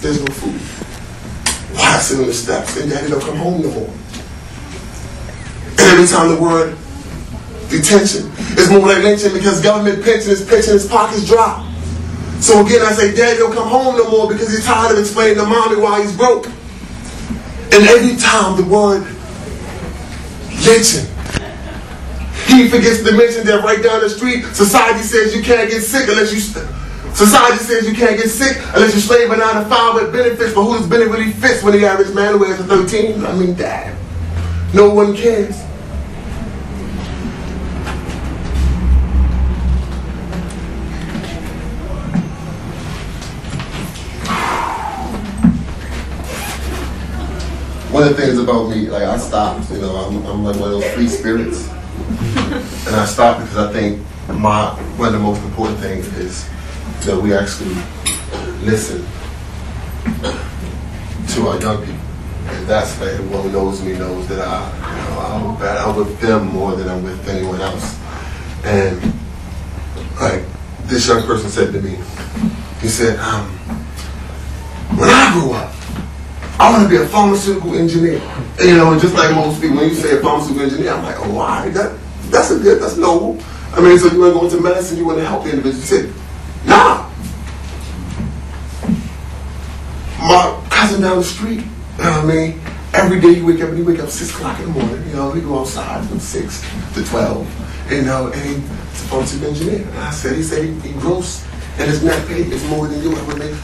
there's no food. Why? I sit on the steps and daddy don't come home no more. And every time the word detention is more like lynching because government pension is pitching his pockets dry. So again I say daddy don't come home no more because he's tired of explaining to mommy why he's broke. And every time the word lynching, he forgets to mention that right down the street, society says you can't get sick unless you slave a 9 to 5 with benefits, but who does benefit really fits when the average man wears a 13? I mean, damn. No one cares. One of the things about me, like I stopped, you know, I'm like one of those free spirits. And I stopped because I think one of the most important things is that we actually listen to our young people. And that's why everyone who knows me knows that I'm with them more than I'm with anyone else. And like this young person said to me, he said, when I grew up, I want to be a pharmaceutical engineer. And, you know, and just like most people, when you say a pharmaceutical engineer, I'm like, oh, why? That's noble. I mean, so you want to go into medicine, you want to help the individual. He said, nah. My cousin down the street, you know what I mean? Every day he wake up 6 o'clock in the morning, you know, he go outside from 6 to 12, you know, and he's a pharmaceutical engineer. And he said he gross, and his net pay is more than you ever make,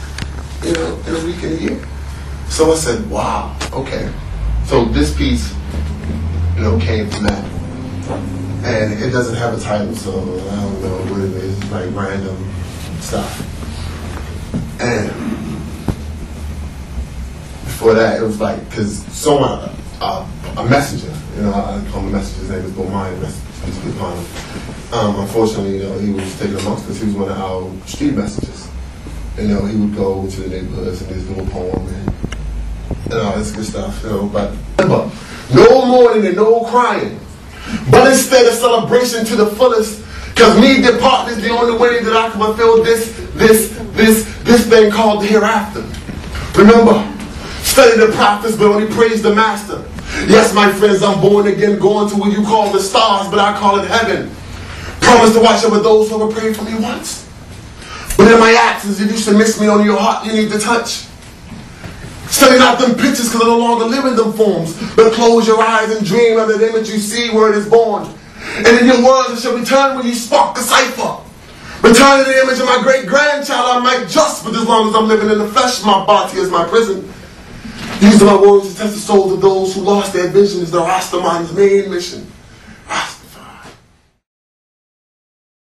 you know, in a week and a year. So I said, wow, okay. So this piece, you know, came from that. And it doesn't have a title, so I don't know what it is. It's like random stuff. And before that, it was like, because someone, a messenger, you know, I call him a messenger, his name is Bomani, unfortunately, you know, he was taken amongst us. He was one of our street messengers. You know, he would go to the neighborhoods and just do a poem and all this good stuff, you know. But remember, no mourning and no crying, but instead a celebration to the fullest. Because me departing is the only way that I can fulfill this thing called the hereafter. Remember, study the prophets, but only praise the master. Yes, my friends, I'm born again, going to what you call the stars, but I call it heaven. Promise to watch over those who ever prayed for me once. But in my actions, if you should miss me on your heart, you need to touch. Study not them pictures because I no longer live in them forms. But close your eyes and dream of the image you see where it is born. And in your words it shall return when you spark the cipher. Return to the image of my great-grandchild I might just, but as long as I'm living in the flesh, my body is my prison. These are my words to test the souls of those who lost their visions, the Rastaman's main mission.